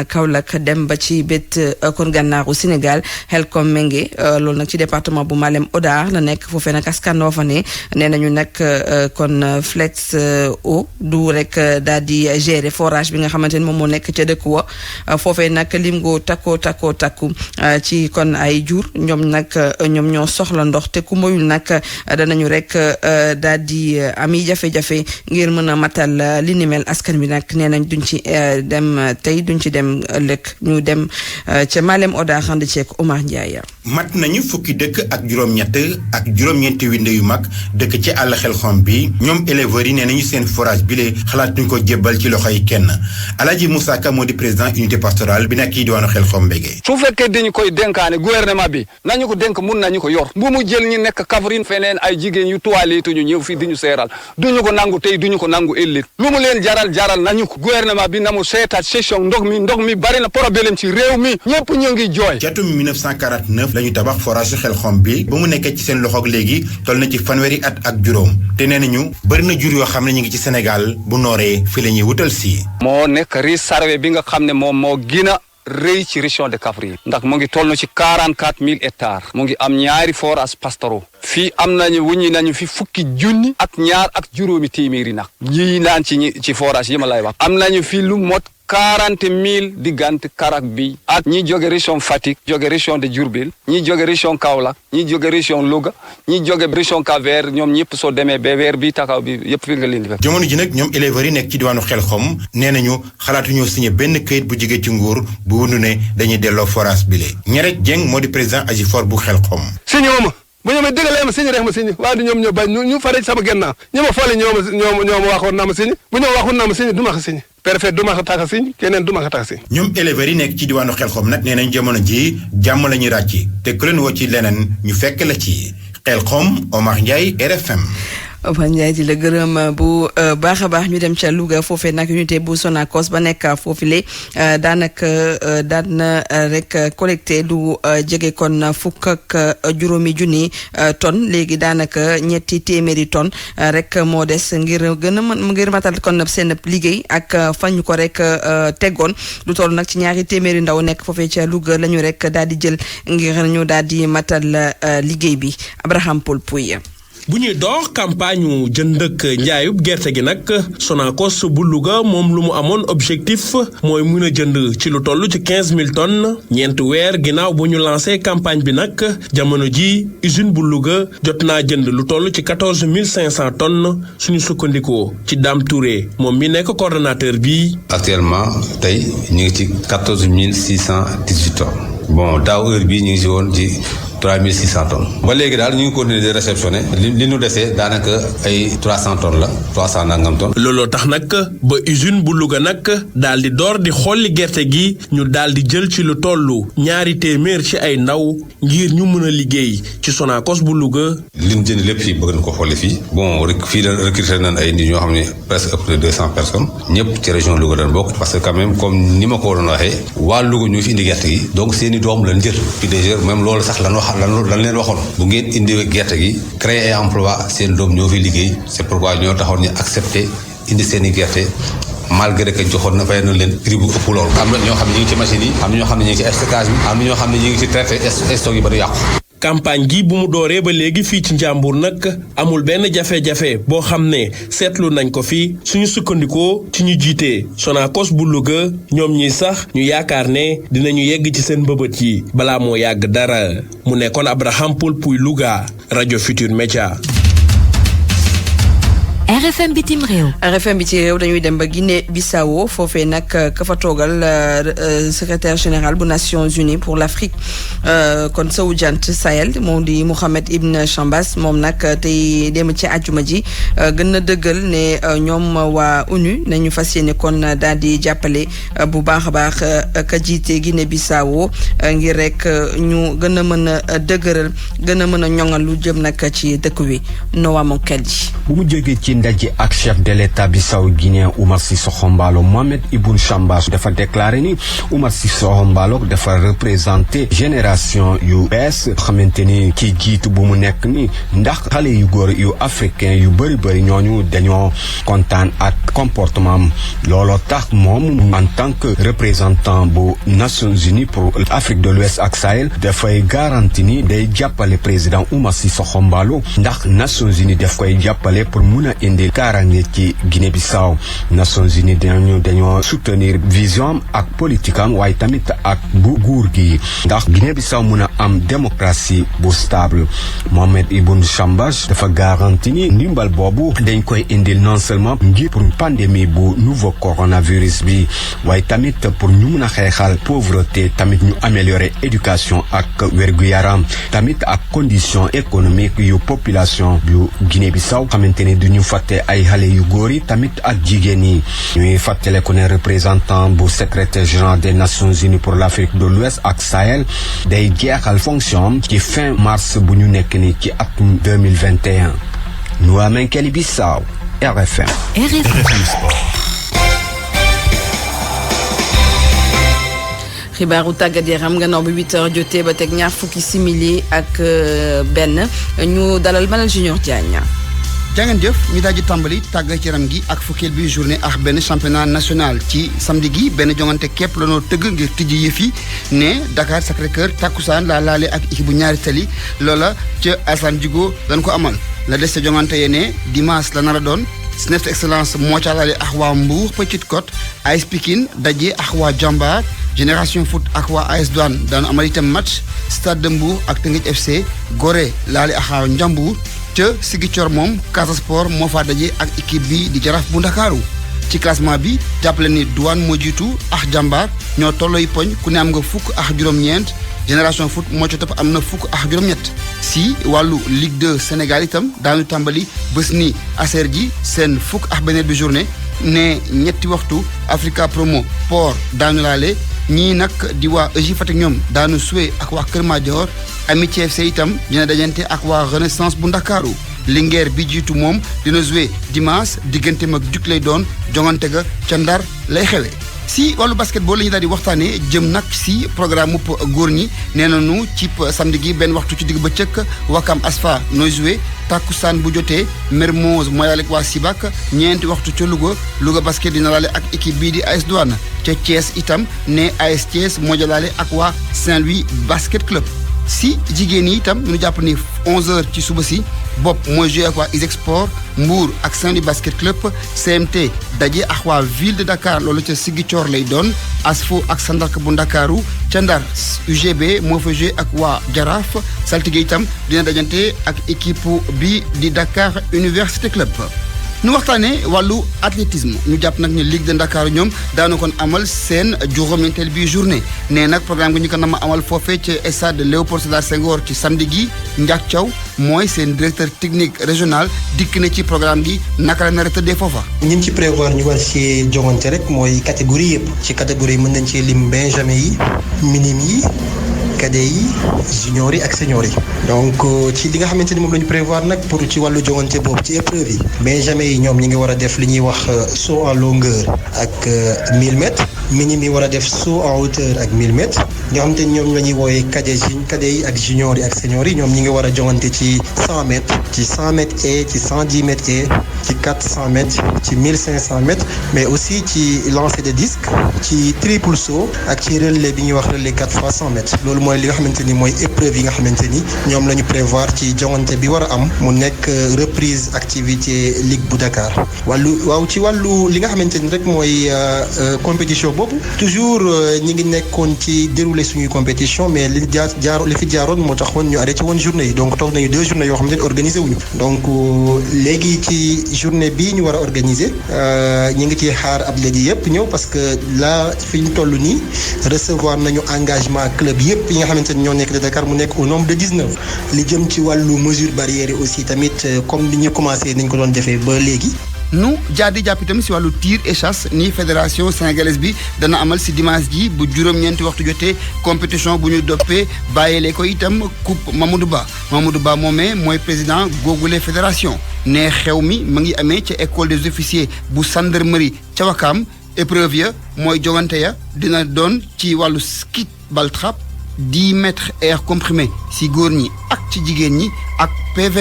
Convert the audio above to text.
Kaolack dem ba ci bét kon gànnaaru Sénégal Xelkom Mengue loolu nag ci département bu Malem Hodar la nekk foofee nag askan woo fa ne nee nañu nag kon Flex eau du rek daal di gérer forage bi nga xamante ni moom moo nekk ca dëkk wa foofee nag lim gu takku ci kon ay jur ñoom ñoo soxla ndox te ku moyul nag danañu rek daal di ami jafe-jafe ngir mën a matal li ni mel askan bi nag nee nañ duñ ci dem tey duñ ci dem ëllëg ñu dem ca Malem Hodar ànd ceeg Omar Ndiaye. mat nañu fukki dëkk ak juróom-ñett ak juróom-ñeenti winde yu mag dëkk ci àll Xelkom bi ñoom éleveurs yi nee nañu seen forage bi lee xalaat ñu ko jébbal ci loxoy kenn Alaaji Moussa Ka moo di président unité pastorale bi nekk ci diwaanu Xelkom Mbege. su fekkee dañu koy dénkaane gouvernement bi nañu ko dénk mun nañu ko yor bu mu jël ñi nekk Kaffrine feneen ay jigéen yu toilette ñu ñëw fii di ñu seeral duñu ko nangu tey duñu ko nangu ëllëg lu mu leen jaral nañu ko gouvernement bi na mu seetaat session ndox mi bari na problème ci réew mi ñëpp ñu ngi jooy. ci atum 1949 lañu tabax forage Xelkom bi ba mu nekkee ci seen loxoog léegi toll na ci fanweeri at ak juróom te nee nañu bëri na jur yoo xam ne ñu ngi ci Sénégal bu nooree fi la ñuy wutal si. moo nekk riz Sarwe bi nga xam ne moom moo gën a rëy ci région de Kaffrine ndax mu ngi toll na ci 44 000 hectares mu ngi am ñaari forage pastoraux fii am nañu wuññi nañu fi fukki junni ak ñaar ak juróomi téeméeri nag ñii naan ci forage yi ma lay wax am nañu fi lu mot 40 000 diggante Karak bi ak ñi jóge région Fatick jóge région de Diourbel ñi jóge région Kaolack ñi jóge région Louga ñi jóge région Cap-Vert ñoom ñëpp soo demee ba weer bi takaw bi yëpp fi nga leen di fekk. jamono ji nag ñoom éleveurs yi nekk ci diwaanu Xelkom nee nañu xalaatuñoo signé benn këyit bu jóge ci nguur bu wundu ne dañuy delloo forage bi le Ñerek Dieng moo di président Agifor bu Xelkom. signé ma bu ñoomee dëggalee ma signé rek ma signé waaye du ñoom ñoo bañ ñu faree sama gennaaw ñi ma foole ñoo ma waxoon naa ma signé bu ñoom waxoon naa ma signé du ma ko signé préfet du ma ko tax a signé keneen du ma ko tax a signé. ñoom éleveurs yi nekk ci diwaanu Xelkom nag nee nañ jamono ji jàmm la ñuy ràcc te ku leen woo ci leneen ñu fekk la ci Xelkom Omar Ndiaye RFM. Omar Ndiaye di la gërëm bu baax a baax ñu dem ca Louga foofee nag unité bu Sonacos ba nekk foofule daanaka daan na rek collecté lu jege kon fukk ak juróomi junni tonnes léegi daanaka ñetti téeméeri tonnes rek moo des ngir gën a mën ngir matal kon seen liggéey ak fan ñu ko rek teggoon lu toll nag ci ñaari téeméeri ndaw nekk foofee ca Louga la ñu rek daal di jël ngir ñu daal di matal liggéey bi Abraham Paul Pouy. bu ñuy dox campagne jënd ak njaayub gerte gi nag Sonacos bu Louga moom lu mu amoon objectif mooy mun a jënd ci lu toll ci 15 000 tonnes ñeenti weer ginnaaw bu ñu lancé campagne bi nag jamono ji usine bu Louga jot naa jënd lu toll ci 14 500 tonnes suñu sukkandikoo ci Dame Touré moom mi nekk coordonnateur bi. actuellement tey ñu ngi ci 14 618 tonnes bon daaw heure bii ñu ngi si woon ci 3600 tonnes ba léegi daal ñu ngi continuer di réceptionner li ñu desee daanaka ay 300 tonnes la 300 nangam tonnes. looloo tax nag ba usine bu Louga nag daal di door di xolli gerte gi ñu daal di jël ci lu tollu 200 ci ay ndaw ngir ñu mën a liggéey ci Sonacos bu Louga. li ñu jënd lépp fii bëgg na ko xolli fii bon fii la recruter nañ ay nit ñoo xam ne presque ëpp de 200 personnes ñëpp ci région Louga dañ bokk parce que quand même comme ni ma ko waroon waxee waa Louga ñoo fi indi gerte gi donc seeni doom lañ jël puis déjà même loolu sax lan leen waxoon bu ngeen indi gerte gi créer ay emploi seen doom ñoo fi liggéey c'est pourquoi ñoo taxoon ñu accepter indi seeni gerte malgré que joxoon na fay na leen prix bu ëpp loolu. am na ñoo xam ne ñu ngi ci machine yi am na ñoo xam ne ñu ngi ci stockage bi am na ñoo xam ne ñu ngi ci traité stock yi ba du yàqu. campagne gi bu mu dooree ba léegi fii ci Njàmbur nag amul benn jafe-jafe boo xam ne seetlu nañ ko fi suñu sukkandikoo ci ñu jiite Sonacos bu Louga ñoom ñi sax ñu yaakaar ne dinañu yegg ci seen mbëbët yi balaa moo yàgg dara mu nekkoon Abraham Paul Pouy Louga rajo Futur Média. RFM bitim réew. RFM bitim réew dañuy dem ba Guinée Bissau foofee nag ka fa toogal secrétaire général bu Nations Unies pour l'Afrique kon sowu jant Sahel moom di Mohamed Ibn Chambas moom nag tey dem ci àjjuma ji gën na dëggal ne ñoom waa ONU nañu fas yéene kon daal di jàppale bu baax a baax ka jiite Guinée Bissau ngir rek ñu gën a mën a dëgëral gën a mën a ñoŋal lu jëm nag ci dëkk wi Noa Monkel yi. bu mu jógee ci ndaje ak chef de l'état Bissau-Guinéen Oumar Sissoko Embalo. Mohamed Ibn Chambas dafa déclaré ni Oumar Sissoko Embalo dafa représenté génération yu bees xamante ni ki jiitu bu mu nekk ni ndax xale yu góor yu africain yu bëri ñooñu dañoo kontaan ak comportement looloo tax moom en tant que représentant bu Nations Unies pour Afrique de l'Ouest ak Sahel dafay garanti ni day jàppale président Oumar Sissoko Embalo ndax Nations Unies daf koy jàppale pour mun a indi kaaraange ci Guinée-Bissau. Nations Unies dañoo soutenir vision ak politique am waaye tamit ak bu nguur gi ndax Guinée-Bissau mun a am démocratie bu stable. Mohamed Ibn Chambas dafa garanti ni ndimbal boobu dañ koy indil non seulement ngir pour pandémie bu nouveau coronavirus bi waaye tamit pour ñu mun a xeexal pauvreté tamit ñu améliorer éducation ak wér-gu-yaram tamit ak condition économique yu population yu Guinée-Bissau xamante ni du ñu fàtte ay xale yu góor yi tamit ak jigéen yi. ñuy fàttale ko ne représentant bu secrétaire général des Nations Unies pour l'Afrique de l'Ouest ak Sahel day jeexal fonction ci fin mars bu ñu nekk ni ci atum 2021. Nuamène Guinée-Bissau, RFM. xibaaru tàggat yaram gannaaw bi 8h jotee ba teg ñaar fukki simili ak benn ñu dalal Malal Junior Diagne. jàngeen jëf ñu daal di tàmbali tàggat yaram gi ak fukkeel bi journée ak benn championnat national ci samedi gi benn jongante képp la noo tëgg ngir tijji yëf yi ne Dakar Sacré-Cœur takkusaan laa laale ak équipe bu ñaari tali loola ca Alassane Djigo lañ ko amal la des ca jongante yee ne dimanche la nar a doon Cneps Excellence moo ca laale ak waa Mbour Petite Côte AS Pikine daje ak waa Jambar Génération Foot ak waa AS Douane daanu amal itam match Stade de Mbour ak Teungueth FC Gorée laale ak waa Njambour ca Ziguinchor moom Casa Sport moo fa daje ak équipe bi di Jaraaf bu Ndakaaru ci classement bi jàppale ni Douane moo jiitu ak Jambar ñoo tollooy poñ ku ne am nga fukk ak juróom-ñeent Génération Foot moo ca topp am na fukk ak juróom-ñett si wàllu Ligue 2 Sénégal itam daanu tàmbali bés ni aser ji seen fukk ak beneen bi journée ne ñetti waxtu Africa Promo Port daanu laale ñii nag di waa EJ Fatick ñoom daanu suwe ak waa Kër Madior Amitié FC itam dina dajante ak waa Renaissance bu Ndakaaru Linguère bi jiitu moom dina joué dimanche digganteem ak Duc lay doon jongante ga ca Ndar lay xewe si wàllu basketball la ñu daal di waxtaanee jëm nag si programme mupp góor ñi nee nañu ci samedi gi benn waxtu ci digg bëccëg Wakam Asfa nooy joué takkusaan bu jotee Mermoz mooy laale ak waa Sibac ñeenti waxtu ca Louga basket dina laale ak équipe bii di AS Douane ca Thiès itam ne AS Thiès moo jalaale ak waa Saint-Louis basket club. si jigéen yi itam ñu jàpp ni 11h ci suba si bopp mooy joué ak waa ISEG Sport Mbour ak Saint-Louis basket club CMT daje ak waa ville de Dakar loolu ca Ziguinchor lay doon ASFO ak Sandark bu Ndakaaru ca Ndar UGB moo fa joué ak waa Jaraaf saltige itam dina dajante ak équipe bi di Dakar Université Club. ñu waxtaanee wàllu athlétisme ñu jàpp nag ne Ligue de Dakar ñoom daanu kon amal seen juróom-ñeenteel bi journée nee nag programme gi ñu ko nama amal foofee ci stade Léopold Sédar Senghor ci samedi gi Ndiak Thiaw mooy seen directeur technique régional dikk na ci programme gi naka la nar a tëddee foofa. ñun ci prévoir ñu war ci joŋante rek mooy catégorie yëpp ci catégorie mën nañ ci lim benjamin yi minime yi cadet yi junior yi ak senior yi donc ci li nga xamante ni moom la ñu prévoir nag pour ci wàllu joŋante boobu ci épreuve yi benjamin yi ñoom ñi ngi war a def li ñuy wax saut en longueur ak 1000 mètres minime yi war a def saut en hauteur ak 1000 mètres nga xamante ni ñoom la ñuy woowee cadet yi ak junior yi ak senior yi ñoom ñi ngi war a joŋante ci 100 mètres ci 100 mètres et ci 110 mètres et ci 400 mètres ci 1500 mètres mais aussi ci lancer de disque ci triple saut ak ci relais bi ñuy wax relais 4 fois 100 mètres loolu mooy li nga xamante ni mooy épreuve yi nga xamante ni ñoom la ñu prévoir ci joŋante bi war a am mu nekk reprise activité Ligue bu Dakar ci wàllu li nga xamante ni rek mooy compétition boobu toujours ñi ngi nekkoon ci dérouler suñuy compétition mais li fi jaaroon moo taxoon ñu arrêté woon journée yi donc toog nañu 2 journées yoo xamante ni organisé wuñu donc léegi ci journée bii ñu war a organiser ñi ngi ci xaar athlètes yi yëpp ñëw parce que là fi ñu toll nii recevoir nañu engagement club yëpp yi nga xamante ni ñoo nekk de Dakar mu nekk au nombre de 19 li jëm ci wàllu mesure barrière yi aussi tamit comme ni ñu commencé nañ ko doon defee ba léegi nu jaadi jàpp itam si wàllu tir et chasse ni fédération sénégalaise bi dana amal si dimanche ji bu juróom-ñeenti waxtu jotee compétition bu ñu doppee bàyyeele ko itam coupe Mamadou Ba moomee mooy président googule fédération ne xew mi ma ngi amee ca école des officiers bu gendarmerie ca Wakaam épreuve ya mooy jogante ya dina doon ci wàllu ski ball trap 10 mètres air comprimé si góor ñi ak ci jigéen ñi ak P20